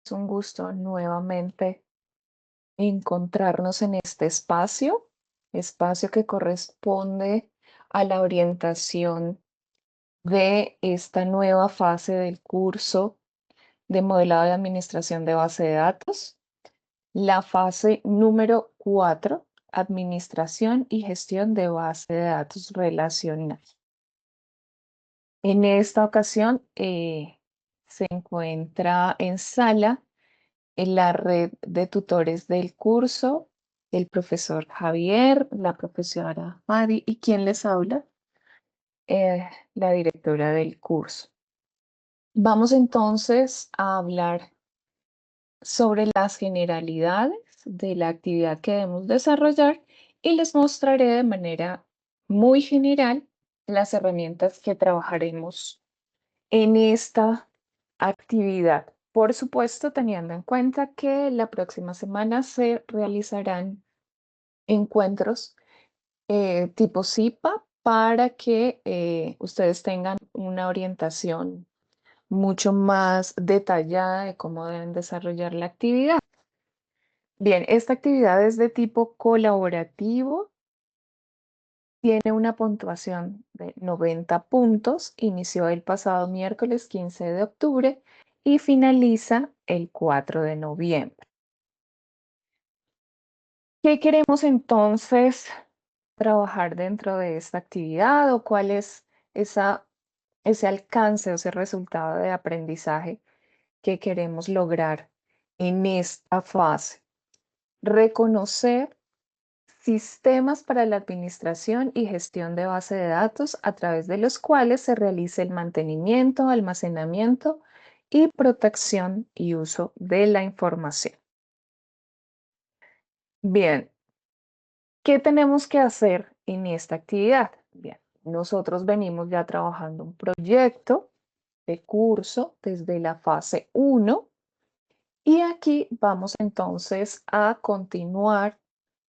Es un gusto nuevamente encontrarnos en este espacio que corresponde a la orientación de esta nueva fase del curso de modelado de administración de base de datos, la fase número 4, administración y gestión de base de datos relacional. En esta ocasión se encuentra en sala en la red de tutores del curso, el profesor Javier, la profesora Madi y quien les habla, la directora del curso. Vamos entonces a hablar sobre las generalidades de la actividad que debemos desarrollar y les mostraré de manera muy general las herramientas que trabajaremos en esta actividad. Por supuesto, teniendo en cuenta que la próxima semana se realizarán encuentros tipo CIPA para que ustedes tengan una orientación mucho más detallada de cómo deben desarrollar la actividad. Bien, esta actividad es de tipo colaborativo. Tiene una puntuación de 90 puntos, inició el pasado miércoles 15 de octubre y finaliza el 4 de noviembre. ¿Qué queremos entonces trabajar dentro de esta actividad o cuál es ese alcance o ese resultado de aprendizaje que queremos lograr en esta fase? Reconocer sistemas para la administración y gestión de base de datos a través de los cuales se realiza el mantenimiento, almacenamiento y protección y uso de la información. Bien, ¿qué tenemos que hacer en esta actividad? Bien, nosotros venimos ya trabajando un proyecto de curso desde la fase 1 y aquí vamos entonces a continuar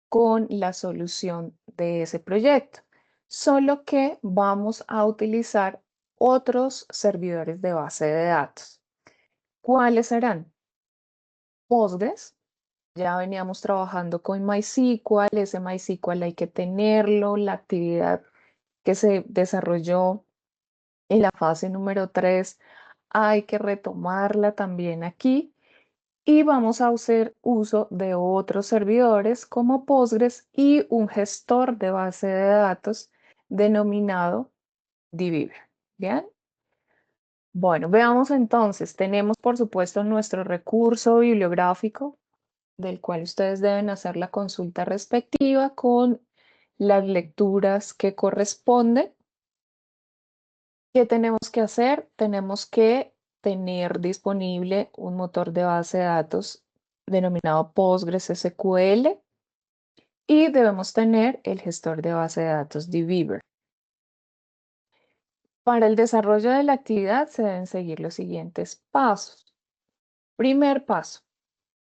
con la solución de ese proyecto, solo que vamos a utilizar otros servidores de base de datos. ¿Cuáles serán? Postgres. Ya veníamos trabajando con MySQL, ese MySQL hay que tenerlo, la actividad que se desarrolló en la fase número 3 hay que retomarla también aquí y vamos a hacer uso de otros servidores como Postgres y un gestor de base de datos denominado dbeaver. ¿Bien? Bueno, veamos entonces, tenemos por supuesto nuestro recurso bibliográfico del cual ustedes deben hacer la consulta respectiva con las lecturas que corresponden. ¿Qué tenemos que hacer? Tenemos que tener disponible un motor de base de datos denominado PostgreSQL y debemos tener el gestor de base de datos dbeaver. Para el desarrollo de la actividad se deben seguir los siguientes pasos. Primer paso,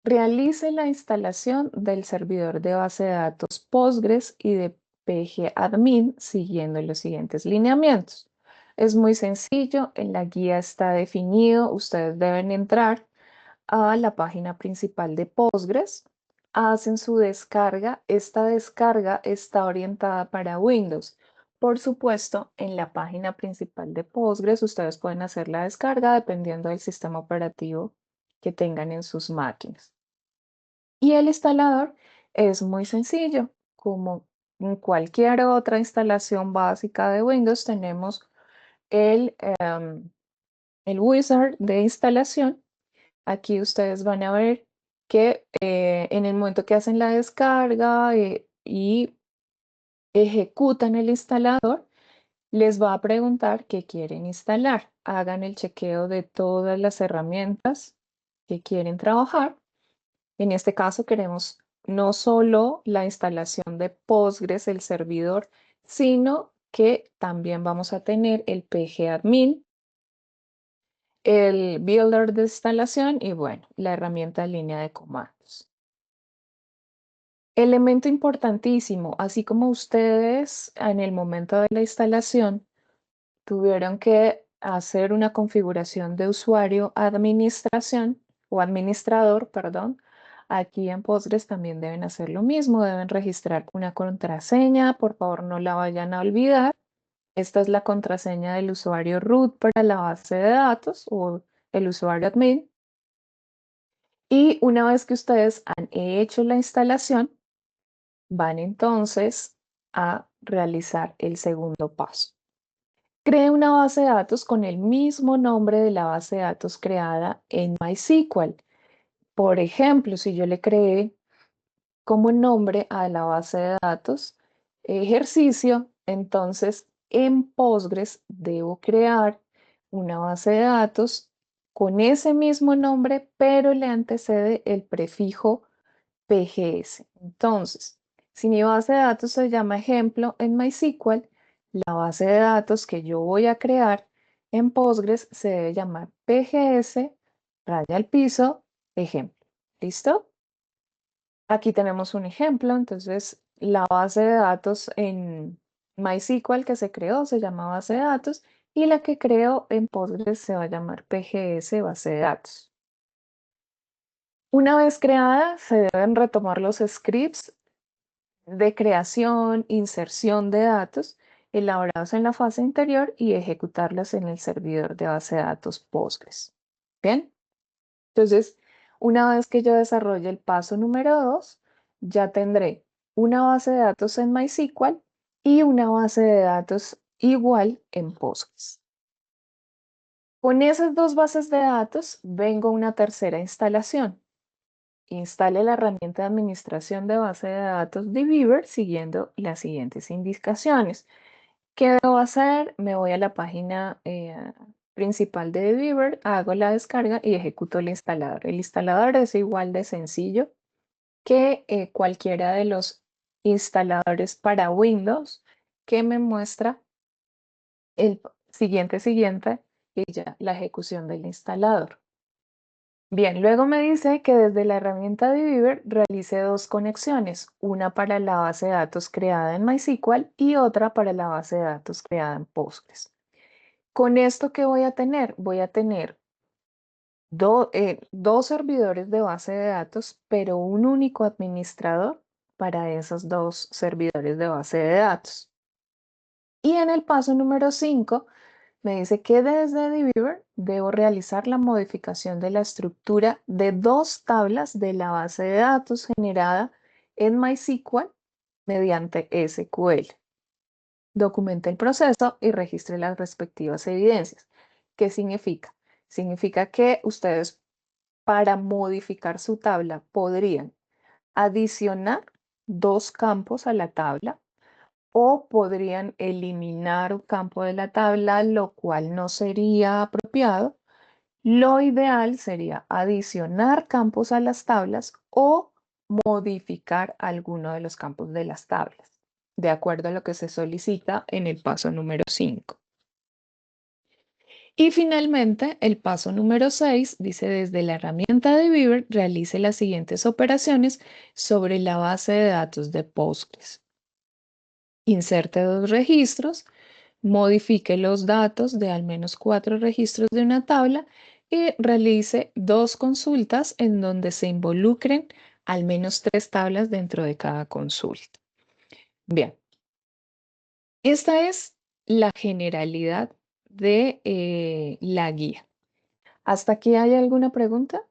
realice la instalación del servidor de base de datos Postgres y de pgadmin siguiendo los siguientes lineamientos. Es muy sencillo, en la guía está definido, ustedes deben entrar a la página principal de Postgres, hacen su descarga. Esta descarga está orientada para Windows. Por supuesto, en la página principal de Postgres ustedes pueden hacer la descarga dependiendo del sistema operativo que tengan en sus máquinas. Y el instalador es muy sencillo. Como en cualquier otra instalación básica de Windows, tenemos el, el wizard de instalación. Aquí ustedes van a ver que en el momento que hacen la descarga y ejecutan el instalador, les va a preguntar qué quieren instalar. Hagan el chequeo de todas las herramientas que quieren trabajar. En este caso queremos no solo la instalación de Postgres, el servidor, sino que también vamos a tener el pgadmin, el builder de instalación y bueno, la herramienta en línea de comandos. Elemento importantísimo, así como ustedes en el momento de la instalación tuvieron que hacer una configuración de usuario administración, o administrador, perdón, aquí en Postgres también deben hacer lo mismo, deben registrar una contraseña, por favor no la vayan a olvidar. Esta es la contraseña del usuario root para la base de datos o el usuario admin. Y una vez que ustedes han hecho la instalación, van entonces a realizar el segundo paso. Cree una base de datos con el mismo nombre de la base de datos creada en MySQL. Por ejemplo, si yo le creé como nombre a la base de datos ejercicio, entonces en Postgres debo crear una base de datos con ese mismo nombre, pero le antecede el prefijo PGS. Entonces, si mi base de datos se llama ejemplo en MySQL, la base de datos que yo voy a crear en Postgres se debe llamar PGS, raya al piso, ejemplo. ¿Listo? Aquí tenemos un ejemplo. Entonces, la base de datos en MySQL que se creó se llama base de datos y la que creo en Postgres se va a llamar PGS base de datos. Una vez creada, se deben retomar los scripts de creación, inserción de datos elaborados en la fase anterior y ejecutarlas en el servidor de base de datos Postgres. Bien, entonces, una vez que yo desarrolle el paso número 2, ya tendré una base de datos en MySQL y una base de datos igual en Postgres. Con esas dos bases de datos, vengo a una tercera instalación. Instale la herramienta de administración de base de datos de Beaver siguiendo las siguientes indicaciones. ¿Qué debo hacer? Me voy a la página principal de Beaver, hago la descarga y ejecuto el instalador. El instalador es igual de sencillo que cualquiera de los instaladores para Windows que me muestra el siguiente y ya la ejecución del instalador. Bien, luego me dice que desde la herramienta de Beaver realice dos conexiones, una para la base de datos creada en MySQL y otra para la base de datos creada en Postgres. Con esto, ¿qué voy a tener? Voy a tener dos servidores de base de datos, pero un único administrador para esos dos servidores de base de datos. Y en el paso número 5 me dice que desde Beaver debo realizar la modificación de la estructura de dos tablas de la base de datos generada en MySQL mediante SQL. Documente el proceso y registre las respectivas evidencias. ¿Qué significa? Significa que ustedes para modificar su tabla podrían adicionar dos campos a la tabla o podrían eliminar un campo de la tabla, lo cual no sería apropiado. Lo ideal sería adicionar campos a las tablas o modificar alguno de los campos de las tablas, de acuerdo a lo que se solicita en el paso número 5. Y finalmente, el paso número 6 dice desde la herramienta de Beaver realice las siguientes operaciones sobre la base de datos de Postgres. Inserte dos registros, modifique los datos de al menos 4 registros de una tabla y realice dos consultas en donde se involucren al menos 3 tablas dentro de cada consulta. Bien, esta es la generalidad de la guía. ¿Hasta aquí hay alguna pregunta?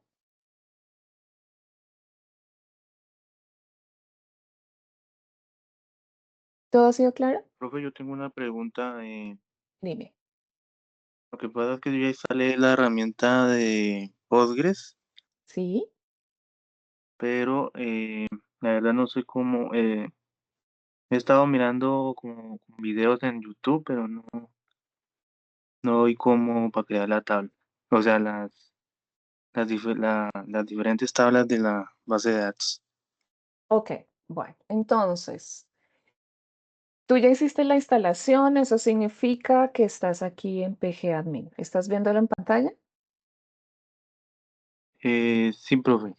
¿Todo ha sido claro? Profe, yo tengo una pregunta. Dime. Lo que pasa es que yo ya instalé la herramienta de Postgres, ¿Sí? pero la verdad no sé cómo. He estado mirando como videos en YouTube, pero no doy cómo para crear la tabla. O sea, las diferentes tablas de la base de datos. Ok, bueno, entonces, tú ya hiciste la instalación, eso significa que estás aquí en PGAdmin. ¿Estás viéndolo en pantalla? Sí, profe.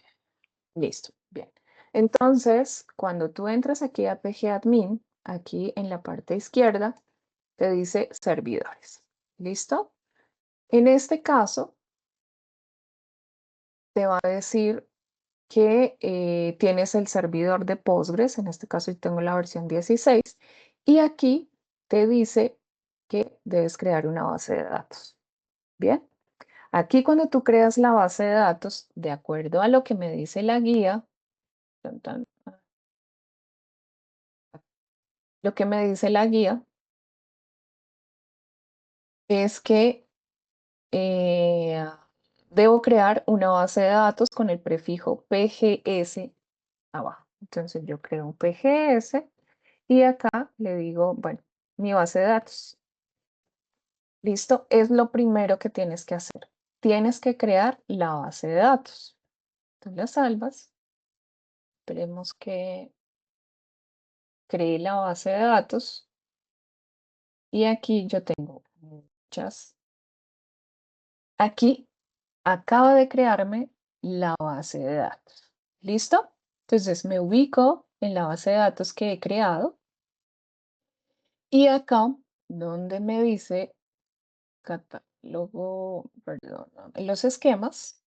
Listo, bien. Entonces, cuando tú entras aquí a PGAdmin, aquí en la parte izquierda, te dice servidores. ¿Listo? En este caso, te va a decir que tienes el servidor de Postgres, en este caso yo tengo la versión 16, y aquí te dice que debes crear una base de datos. Bien, aquí cuando tú creas la base de datos, de acuerdo a lo que me dice la guía, tan, tan, lo que me dice la guía es que eh, debo crear una base de datos con el prefijo PGS abajo. Entonces yo creo un PGS y acá le digo, bueno, mi base de datos. Listo, es lo primero que tienes que hacer. Tienes que crear la base de datos. Tú la salvas. Esperemos que cree la base de datos. Y aquí yo tengo muchas. Aquí acaba de crearme la base de datos. ¿Listo? Entonces me ubico en la base de datos que he creado. Y acá, donde me dice catálogo, perdón, en los esquemas,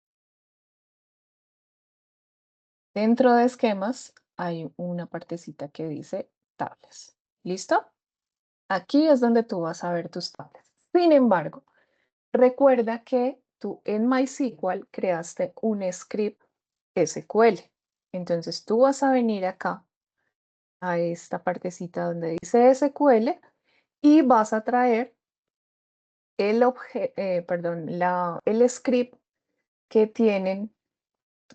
dentro de esquemas hay una partecita que dice tablas. ¿Listo? Aquí es donde tú vas a ver tus tablas. Sin embargo, recuerda que tú en MySQL creaste un script SQL. Entonces tú vas a venir acá a esta partecita donde dice SQL y vas a traer el script que tienen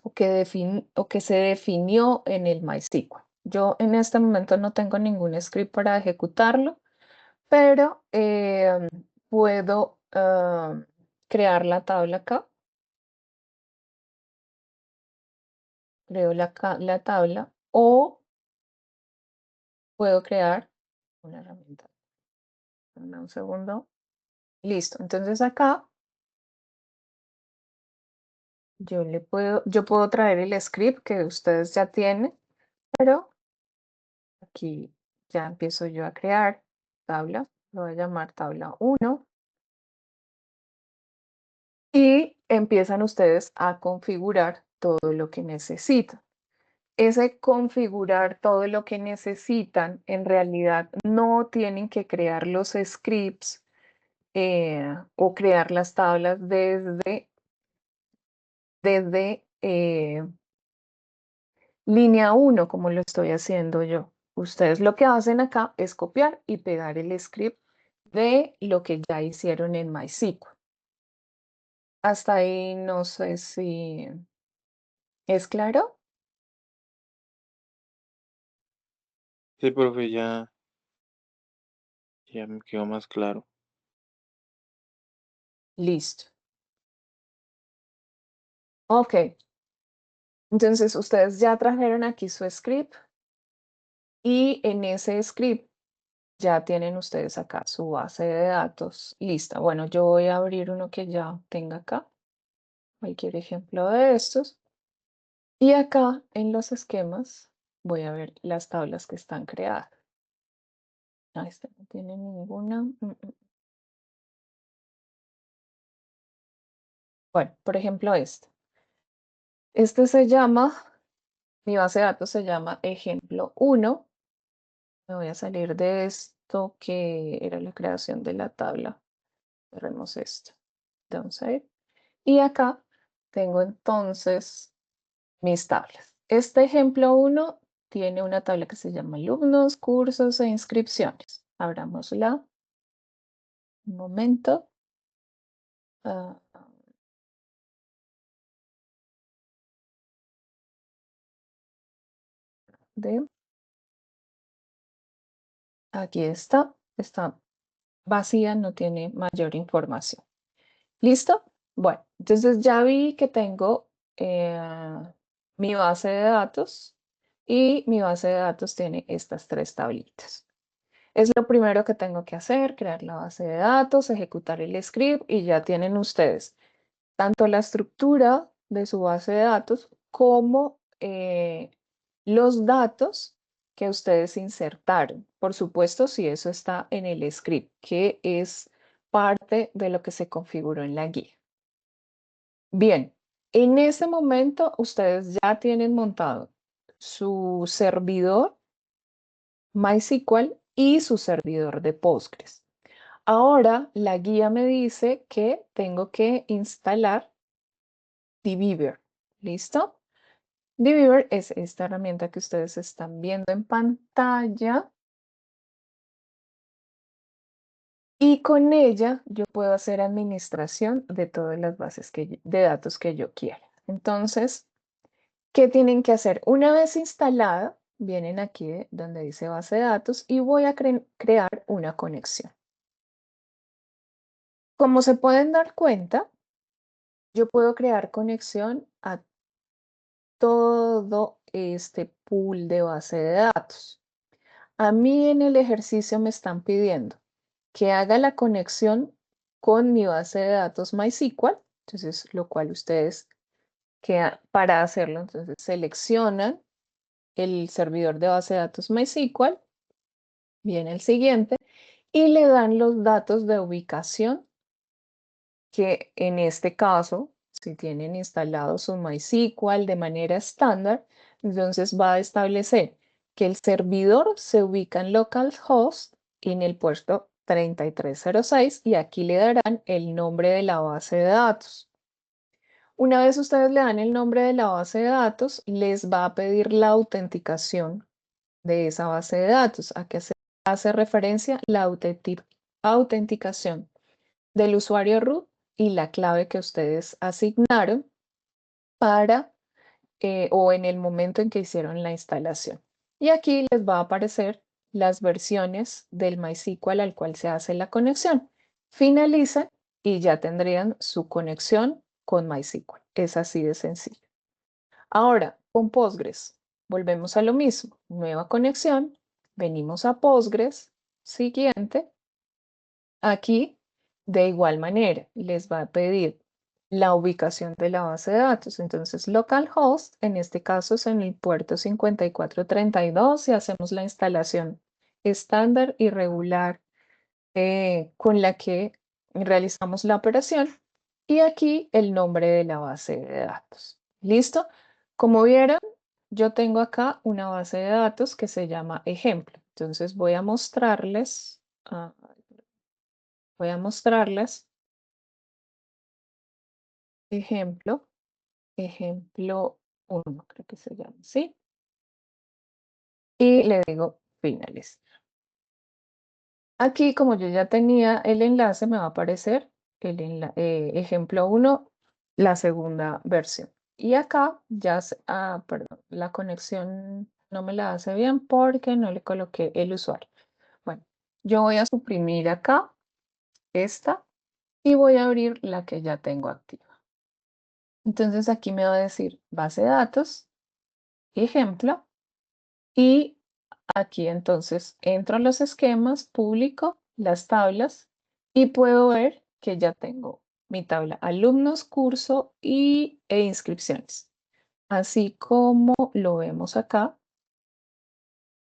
o que se definió en el MySQL. Yo en este momento no tengo ningún script para ejecutarlo, pero puedo crear la tabla acá. Creo la tabla o puedo crear una herramienta. Dame un segundo. Listo. Entonces acá yo puedo traer el script que ustedes ya tienen, pero aquí ya empiezo yo a crear tabla. Lo voy a llamar tabla 1 y empiezan ustedes a configurar todo lo que necesitan. Ese configurar todo lo que necesitan, en realidad no tienen que crear los scripts o crear las tablas desde línea 1, como lo estoy haciendo yo. Ustedes lo que hacen acá es copiar y pegar el script de lo que ya hicieron en MySQL. Hasta ahí no sé si es claro. Sí, profe, ya me quedó más claro. Listo. Ok. Entonces ustedes ya trajeron aquí su script y en ese script ya tienen ustedes acá su base de datos lista. Bueno, yo voy a abrir uno que ya tenga acá, cualquier ejemplo de estos. Y acá en los esquemas voy a ver las tablas que están creadas. Ah, este no tiene ninguna. Bueno, por ejemplo, este. Este se llama, mi base de datos se llama ejemplo 1. Me voy a salir de esto que era la creación de la tabla. Cerremos esto. Downside. Y acá tengo entonces mis tablas. Este ejemplo 1 tiene una tabla que se llama alumnos, cursos e inscripciones. Abramosla. Un momento. Ah, de, aquí está. Está vacía, no tiene mayor información. ¿Listo? Bueno, entonces ya vi que tengo mi base de datos y mi base de datos tiene estas tres tablitas. Es lo primero que tengo que hacer, crear la base de datos, ejecutar el script y ya tienen ustedes tanto la estructura de su base de datos como los datos que ustedes insertaron. Por supuesto, si eso está en el script, que es parte de lo que se configuró en la guía. Bien, En ese momento, ustedes ya tienen montado su servidor MySQL y su servidor de Postgres. Ahora la guía me dice que tengo que instalar dbeaver. ¿Listo? dbeaver es esta herramienta que ustedes están viendo en pantalla. Y con ella yo puedo hacer administración de todas las bases de datos que yo quiera. Entonces, ¿qué tienen que hacer? Una vez instalada, vienen aquí donde dice base de datos y voy a crear una conexión. Como se pueden dar cuenta, yo puedo crear conexión a todo este pool de base de datos. A mí en el ejercicio me están pidiendo que haga la conexión con mi base de datos MySQL, entonces lo cual ustedes para hacerlo, entonces seleccionan el servidor de base de datos MySQL, viene el siguiente, y le dan los datos de ubicación que en este caso, si tienen instalado su MySQL de manera estándar, entonces va a establecer que el servidor se ubica en localhost en el puerto 3306 y aquí le darán el nombre de la base de datos. Una vez ustedes le dan el nombre de la base de datos, les va a pedir la autenticación de esa base de datos. ¿A qué se hace referencia? La autenticación del usuario root y la clave que ustedes asignaron para o en el momento en que hicieron la instalación. Y aquí les va a aparecer las versiones del MySQL al cual se hace la conexión. Finalizan y ya tendrían su conexión con MySQL. Es así de sencillo. Ahora, con Postgres, volvemos a lo mismo. Nueva conexión, venimos a Postgres, siguiente. Aquí, de igual manera, les va a pedir la ubicación de la base de datos. Entonces, localhost, en este caso es en el puerto 5432 y hacemos la instalación estándar y regular con la que realizamos la operación. Y aquí el nombre de la base de datos. ¿Listo? Como vieron, yo tengo acá una base de datos que se llama ejemplo. Entonces voy a mostrarles, voy a mostrarles ejemplo, ejemplo 1, creo que se llama, ¿sí? Y le digo finalizar. Aquí, como yo ya tenía el enlace, me va a aparecer ejemplo 1, la segunda versión. Y acá ya, perdón, la conexión no me la hace bien porque no le coloqué el usuario. Bueno, yo voy a suprimir acá esta y voy a abrir la que ya tengo activa. Entonces aquí me va a decir base de datos, ejemplo, y aquí entonces entro a los esquemas, publico las tablas y puedo ver que ya tengo mi tabla alumnos, curso e inscripciones, así como lo vemos acá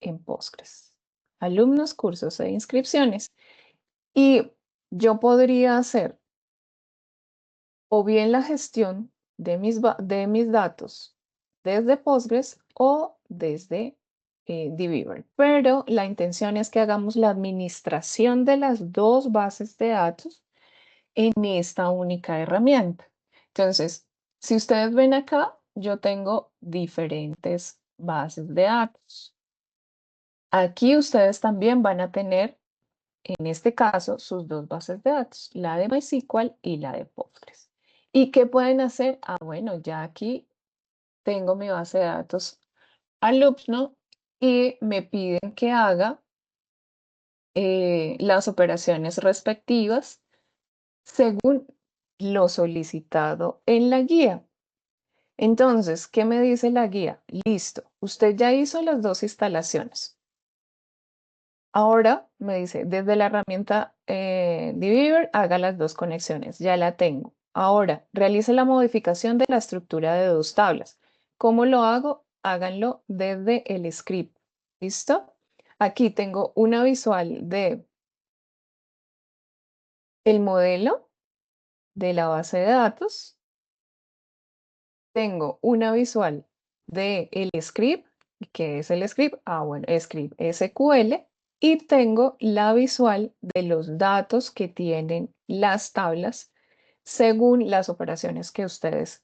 en Postgres. Alumnos, cursos e inscripciones. Y yo podría hacer o bien la gestión de mis datos desde Postgres o desde dbeaver. Pero la intención es que hagamos la administración de las dos bases de datos en esta única herramienta. Entonces, si ustedes ven acá, yo tengo diferentes bases de datos. Aquí ustedes también van a tener, en este caso, sus dos bases de datos, la de MySQL y la de Postgres. ¿Y qué pueden hacer? Ah, bueno, ya aquí tengo mi base de datos alumno y me piden que haga las operaciones respectivas según lo solicitado en la guía. Entonces, ¿qué me dice la guía? Listo, usted ya hizo las dos instalaciones. Ahora me dice, desde la herramienta dbeaver, haga las dos conexiones. Ya la tengo. Ahora, realice la modificación de la estructura de dos tablas. ¿Cómo lo hago? Háganlo desde el script. ¿Listo? Aquí tengo una visual de el modelo de la base de datos Tengo una visual de el script. ¿Qué es el script? Ah, bueno, script SQL. Y tengo la visual de los datos que tienen las tablas según las operaciones que ustedes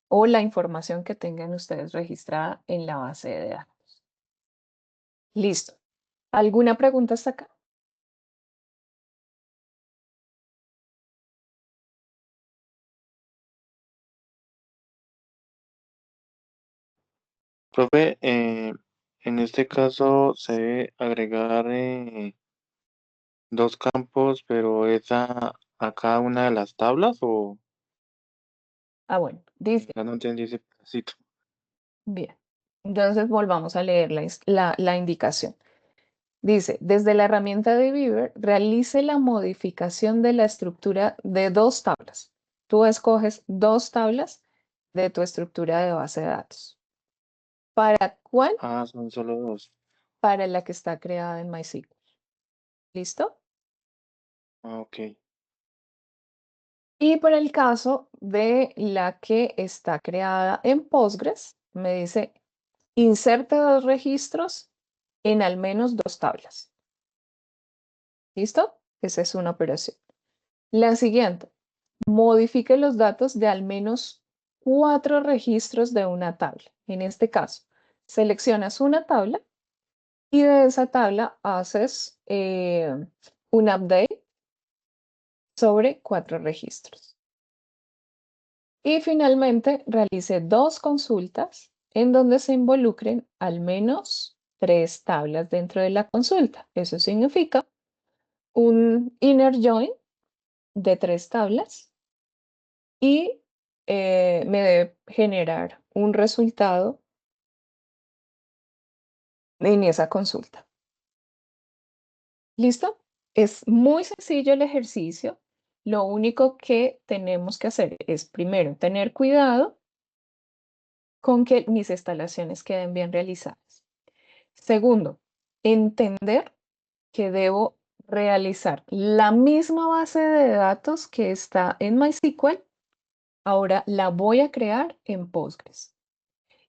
o la información que tengan ustedes registrada en la base de datos. Listo. ¿Alguna pregunta hasta acá? Profe, en este caso se debe agregar dos campos, pero ¿es a cada una de las tablas o Ah, bueno, dice, ya no entendí ese pedacito? bien. Entonces volvamos a leer la indicación. Dice, desde la herramienta de Beaver, realice la modificación de la estructura de dos tablas. Tú escoges dos tablas de tu estructura de base de datos. ¿Para cuál? Ah, son solo dos. Para la que está creada en MySQL. ¿Listo? Ah, ok. Y para el caso de la que está creada en Postgres, me dice, inserte dos registros en al menos dos tablas. ¿Listo? Esa es una operación. La siguiente, modifique los datos de al menos cuatro registros de una tabla. En este caso, seleccionas una tabla y de esa tabla haces un update sobre cuatro registros. Y finalmente, realice dos consultas en donde se involucren al menos tres tablas dentro de la consulta. Eso significa un inner join de tres tablas y me debe generar un resultado en esa consulta. ¿Listo? Es muy sencillo el ejercicio. Lo único que tenemos que hacer es primero tener cuidado con que mis instalaciones queden bien realizadas. Segundo, entender que debo realizar la misma base de datos que está en MySQL. Ahora la voy a crear en Postgres.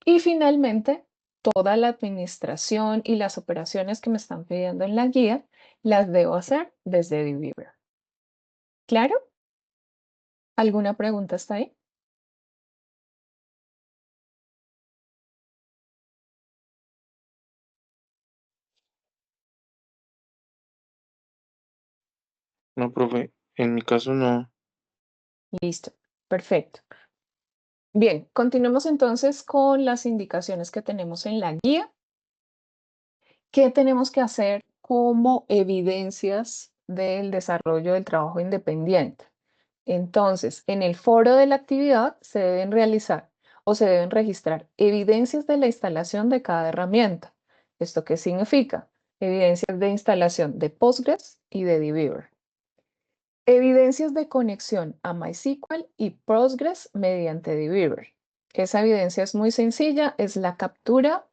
Y finalmente, toda la administración y las operaciones que me están pidiendo en la guía las debo hacer desde Beaver. ¿Claro? ¿Alguna pregunta hasta ahí? No, profe, en mi caso no. Listo. Perfecto. Bien, continuemos entonces con las indicaciones que tenemos en la guía. ¿Qué tenemos que hacer como evidencias del desarrollo del trabajo independiente? Entonces, en el foro de la actividad se deben realizar o se deben registrar evidencias de la instalación de cada herramienta. ¿Esto qué significa? Evidencias de instalación de Postgres y de DBeaver. Evidencias de conexión a MySQL y Postgres mediante DBeaver. Esa evidencia es muy sencilla, es la captura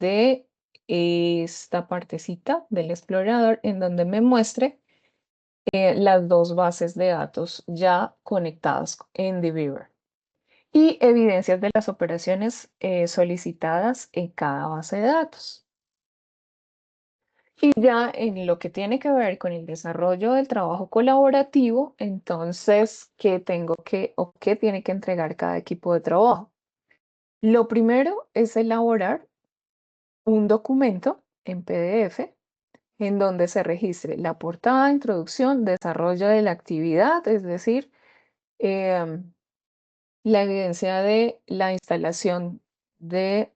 de esta partecita del explorador en donde me muestre las dos bases de datos ya conectadas en DBeaver y evidencias de las operaciones solicitadas en cada base de datos. Y ya en lo que tiene que ver con el desarrollo del trabajo colaborativo, entonces, ¿qué tengo que o qué tiene que entregar cada equipo de trabajo? Lo primero es elaborar un documento en PDF en donde se registre la portada, introducción, desarrollo de la actividad, es decir, em, la evidencia de la instalación de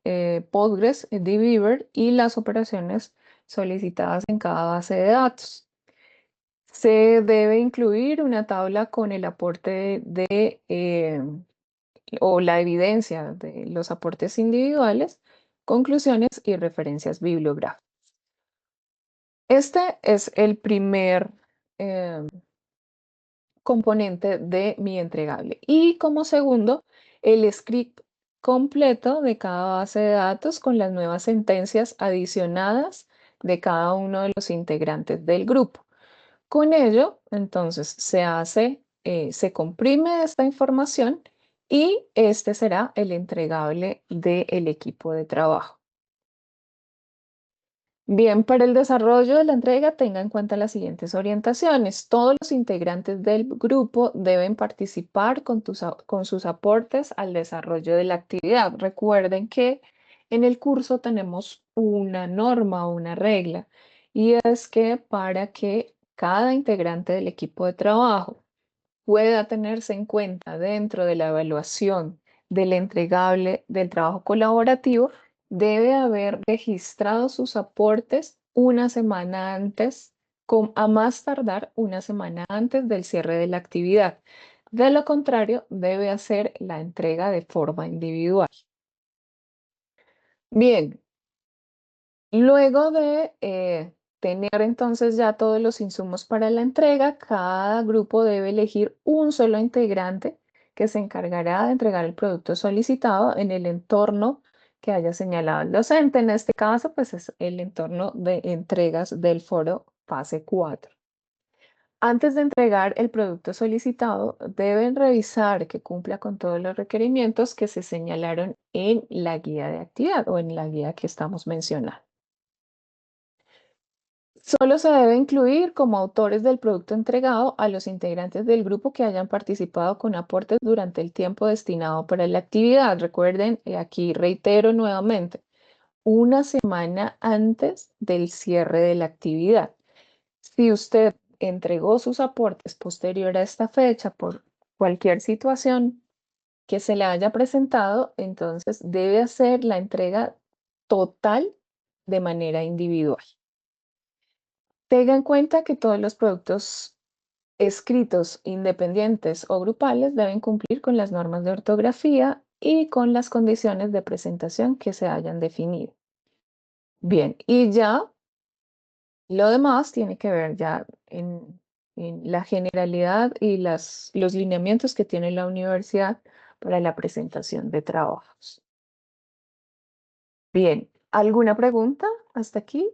Postgres, DBeaver y las operaciones solicitadas en cada base de datos. Se debe incluir una tabla con el aporte de o la evidencia de los aportes individuales, conclusiones y referencias bibliográficas. Este es el primer componente de mi entregable. Y como segundo, el script completo de cada base de datos con las nuevas sentencias adicionadas de cada uno de los integrantes del grupo. Con ello, entonces, se comprime esta información y este será el entregable del equipo de trabajo. Bien, para el desarrollo de la entrega, tenga en cuenta las siguientes orientaciones. Todos los integrantes del grupo deben participar con sus aportes al desarrollo de la actividad. Recuerden que en el curso tenemos una norma o una regla, y es que para que cada integrante del equipo de trabajo pueda tenerse en cuenta dentro de la evaluación del entregable del trabajo colaborativo, debe haber registrado sus aportes una semana antes, a más tardar una semana antes del cierre de la actividad. De lo contrario, debe hacer la entrega de forma individual. Bien, luego de tener entonces ya todos los insumos para la entrega, cada grupo debe elegir un solo integrante que se encargará de entregar el producto solicitado en el entorno que haya señalado el docente. En este caso, pues es el entorno de entregas del foro fase 4. Antes de entregar el producto solicitado, deben revisar que cumpla con todos los requerimientos que se señalaron en la guía de actividad o en la guía que estamos mencionando. Solo se debe incluir como autores del producto entregado a los integrantes del grupo que hayan participado con aportes durante el tiempo destinado para la actividad. Recuerden, aquí reitero nuevamente, una semana antes del cierre de la actividad. Si usted entregó sus aportes posterior a esta fecha por cualquier situación que se le haya presentado, entonces debe hacer la entrega total de manera individual. Tenga en cuenta que todos los productos escritos, independientes o grupales deben cumplir con las normas de ortografía y con las condiciones de presentación que se hayan definido. Bien, y ya lo demás tiene que ver ya en la generalidad y los lineamientos que tiene la universidad para la presentación de trabajos. Bien, ¿alguna pregunta hasta aquí?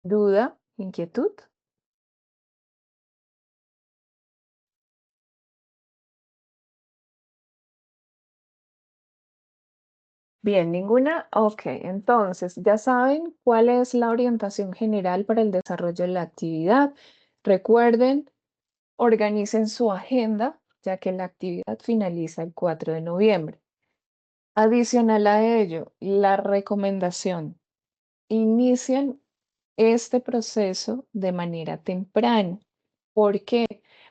¿Duda? ¿Inquietud? Bien, ninguna. Ok, entonces ya saben cuál es la orientación general para el desarrollo de la actividad. Recuerden, organicen su agenda, ya que la actividad finaliza el 4 de noviembre. Adicional a ello, la recomendación, inicien este proceso de manera temprana. ¿Por qué?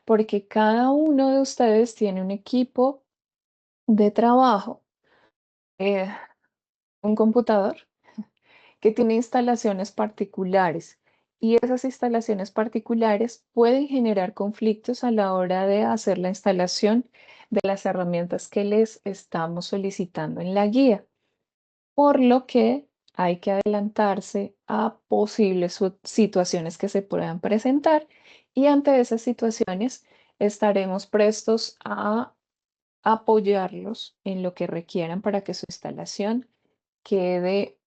Porque cada uno de ustedes tiene un equipo de trabajo, eh, un computador que tiene instalaciones particulares, y esas instalaciones particulares pueden generar conflictos a la hora de hacer la instalación de las herramientas que les estamos solicitando en la guía, por lo que hay que adelantarse a posibles situaciones que se puedan presentar, y ante esas situaciones estaremos prestos a apoyarlos en lo que requieran para que su instalación quede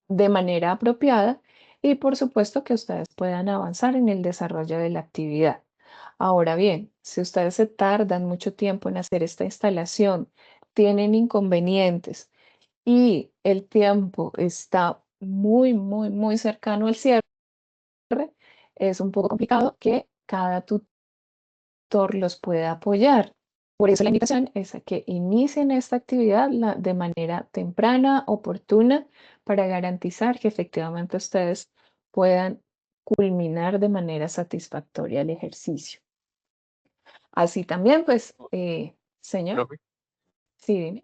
de manera apropiada, y por supuesto que ustedes puedan avanzar en el desarrollo de la actividad. Ahora bien, si ustedes se tardan mucho tiempo en hacer esta instalación, tienen inconvenientes y el tiempo está muy, muy, muy cercano al cierre, es un poco complicado que cada los pueda apoyar. Por eso la invitación es a que inicien esta actividad de manera temprana, oportuna, para garantizar que efectivamente ustedes puedan culminar de manera satisfactoria el ejercicio. Así también, pues, señor, Profe, sí, dime,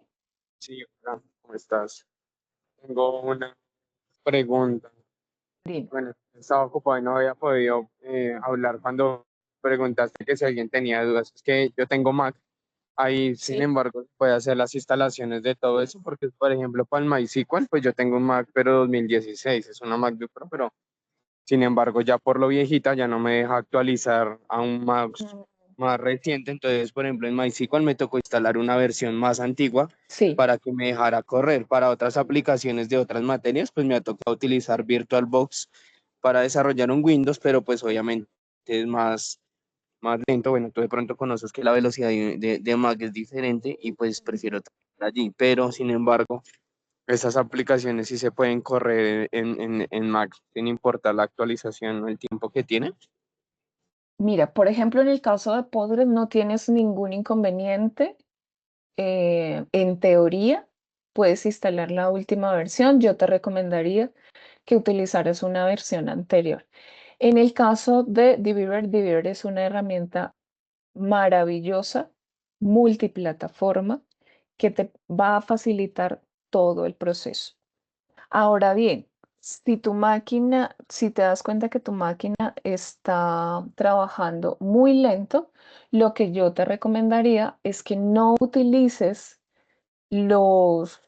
sí, hola, ¿cómo estás? Tengo una pregunta. dime. Bueno, estaba ocupado y no había podido hablar cuando preguntaste que si alguien tenía dudas. Es que yo tengo Mac, ahí sin Sí. embargo puede hacer las instalaciones de todo eso, porque por ejemplo para el MySQL, pues yo tengo un Mac pero 2016, es una MacBook Pro, pero sin embargo ya por lo viejita ya no me deja actualizar a un Mac Mm, más reciente. Entonces, por ejemplo, en MySQL me tocó instalar una versión más antigua sí. para que me dejara correr. Para otras aplicaciones de otras materias, pues me ha tocado utilizar VirtualBox para desarrollar un Windows, pero pues obviamente es más, más lento. Bueno, tú de pronto conoces que la velocidad de Mac es diferente y pues prefiero trabajar allí, pero sin embargo, esas aplicaciones sí se pueden correr en Mac sin importar la actualización o el tiempo que tiene. Mira, por ejemplo, en el caso de Postgres no tienes ningún inconveniente. En teoría, puedes instalar la última versión. Yo te recomendaría que utilizaras una versión anterior. En el caso de Deviver, Deviver es una herramienta maravillosa, multiplataforma, que te va a facilitar todo el proceso. Ahora bien, si te das cuenta que tu máquina está trabajando muy lento, lo que yo te recomendaría es que no utilices los,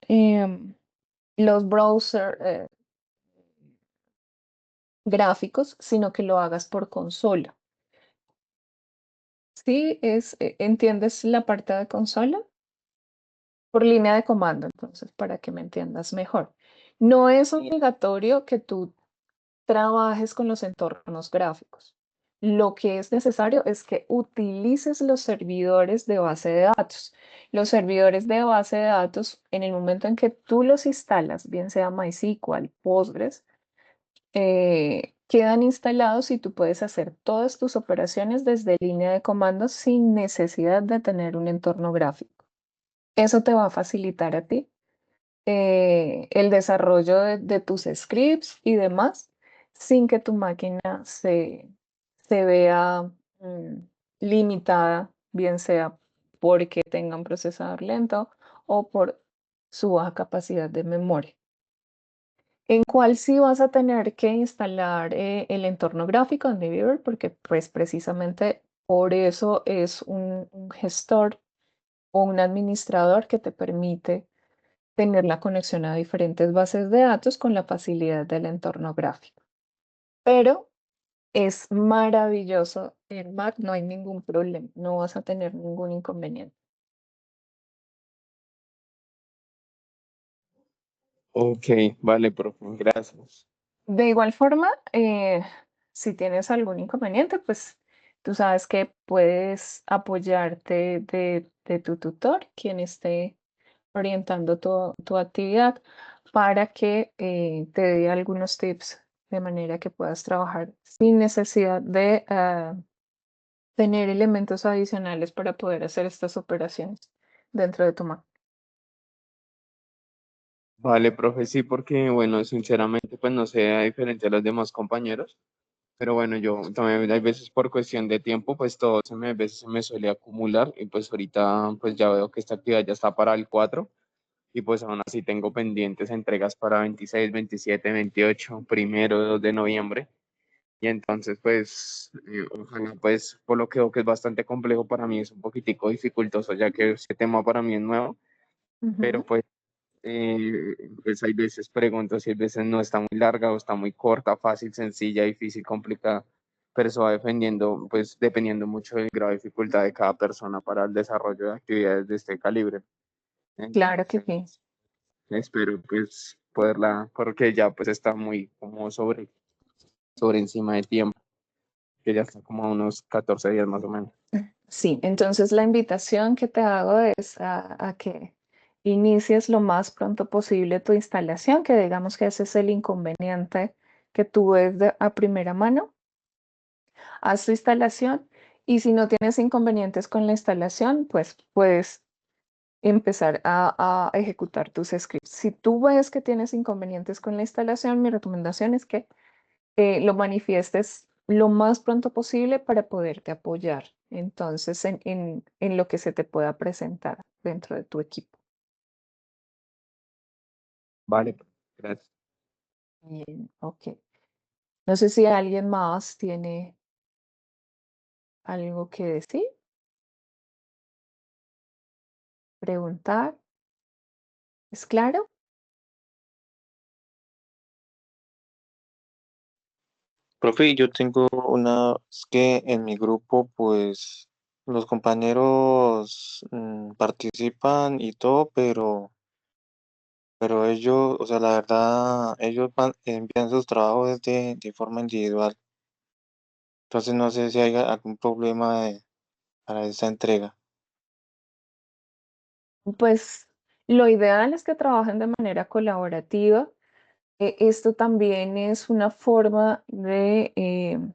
em, los browser gráficos, sino que lo hagas por consola. ¿Sí? ¿Entiendes la parte de consola? Por línea de comando, entonces, para que me entiendas mejor. No es obligatorio que tú trabajes con los entornos gráficos. Lo que es necesario es que utilices los servidores de base de datos. Los servidores de base de datos, en el momento en que tú los instalas, bien sea MySQL, Postgres, quedan instalados y tú puedes hacer todas tus operaciones desde línea de comandos sin necesidad de tener un entorno gráfico. Eso te va a facilitar a ti el desarrollo de tus scripts y demás sin que tu máquina se vea limitada, bien sea porque tenga un procesador lento o por su baja capacidad de memoria. En cuál sí vas a tener que instalar el entorno gráfico en Beaver, porque pues precisamente por eso es un gestor o un administrador que te permite tener la conexión a diferentes bases de datos con la facilidad del entorno gráfico. Pero es maravilloso en Mac, no hay ningún problema, no vas a tener ningún inconveniente. Ok, vale, profe, gracias. De igual forma, si tienes algún inconveniente, pues tú sabes que puedes apoyarte de tu tutor, quien esté orientando tu actividad para que te dé algunos tips de manera que puedas trabajar sin necesidad de tener elementos adicionales para poder hacer estas operaciones dentro de tu Mac. Vale, profe, sí, porque bueno, sinceramente pues no sé a diferencia de los demás compañeros, pero bueno, yo también hay veces por cuestión de tiempo pues todo a veces se me suele acumular y pues ahorita pues ya veo que esta actividad ya está para el 4 y pues aún así tengo pendientes entregas para 26, 27, 28, primero, 2 de noviembre y entonces pues ojalá pues por lo que veo que es bastante complejo para mí, es un poquitico dificultoso ya que este tema para mí es nuevo, pero Ujú. pues pues hay veces pregunto si hay veces no está muy larga o está muy corta, fácil, sencilla, difícil, complicada, pero eso va dependiendo, pues dependiendo mucho del grado de dificultad de cada persona para el desarrollo de actividades de este calibre. Claro que sí. Entonces, espero pues poderla, porque ya pues está muy como sobre encima de tiempo, que ya está como a unos 14 días más o menos. Sí, entonces la invitación que te hago es a que inicies lo más pronto posible tu instalación, que digamos que ese es el inconveniente que tú ves a primera mano. Haz tu instalación y si no tienes inconvenientes con la instalación, pues puedes empezar a ejecutar tus scripts. Si tú ves que tienes inconvenientes con la instalación, mi recomendación es que lo manifiestes lo más pronto posible para poderte apoyar entonces en lo que se te pueda presentar dentro de tu equipo. Vale, gracias. Bien, ok. No sé si alguien más tiene algo que decir, preguntar. ¿Es claro? Profe, yo tengo es que en mi grupo, pues, los compañeros participan y todo, pero ellos, o sea, la verdad, ellos envían sus trabajos de forma individual. Entonces no sé si hay algún problema para esta entrega. Pues lo ideal es que trabajen de manera colaborativa. Esto también es una forma de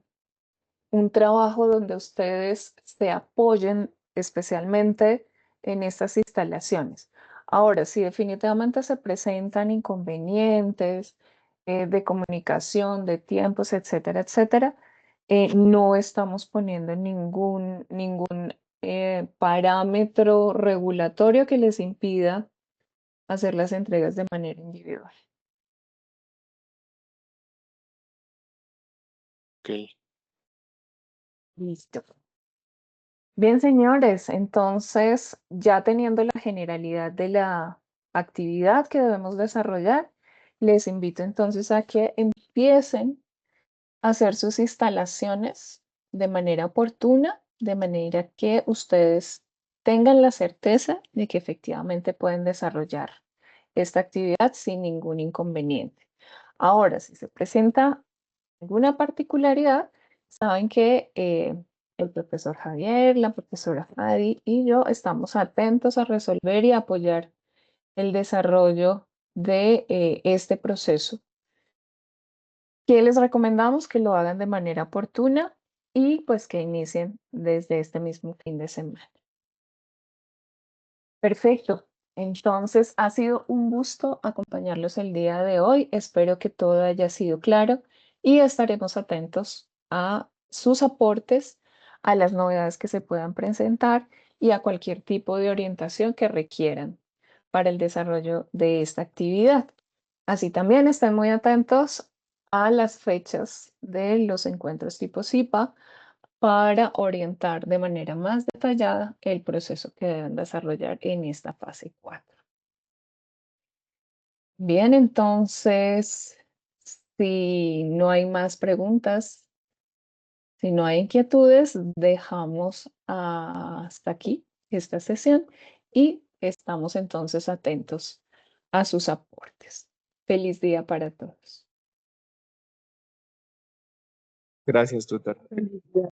un trabajo donde ustedes se apoyen especialmente en estas instalaciones. Ahora, si definitivamente se presentan inconvenientes de comunicación, de tiempos, etcétera, etcétera, no estamos poniendo ningún parámetro regulatorio que les impida hacer las entregas de manera individual. Ok. Listo. Bien, señores, entonces ya teniendo la generalidad de la actividad que debemos desarrollar, les invito entonces a que empiecen a hacer sus instalaciones de manera oportuna, de manera que ustedes tengan la certeza de que efectivamente pueden desarrollar esta actividad sin ningún inconveniente. Ahora, si se presenta alguna particularidad, saben que el profesor Javier, la profesora Fadi y yo estamos atentos a resolver y apoyar el desarrollo de este proceso, que les recomendamos que lo hagan de manera oportuna y pues que inicien desde este mismo fin de semana. Perfecto. Entonces, ha sido un gusto acompañarlos el día de hoy. Espero que todo haya sido claro y estaremos atentos a sus aportes, a las novedades que se puedan presentar y a cualquier tipo de orientación que requieran para el desarrollo de esta actividad. Así también estén muy atentos a las fechas de los encuentros tipo CIPA para orientar de manera más detallada el proceso que deben desarrollar en esta fase 4. Bien, entonces, si no hay más preguntas, si no hay inquietudes, dejamos hasta aquí esta sesión y estamos entonces atentos a sus aportes. Feliz día para todos. Gracias, tutor.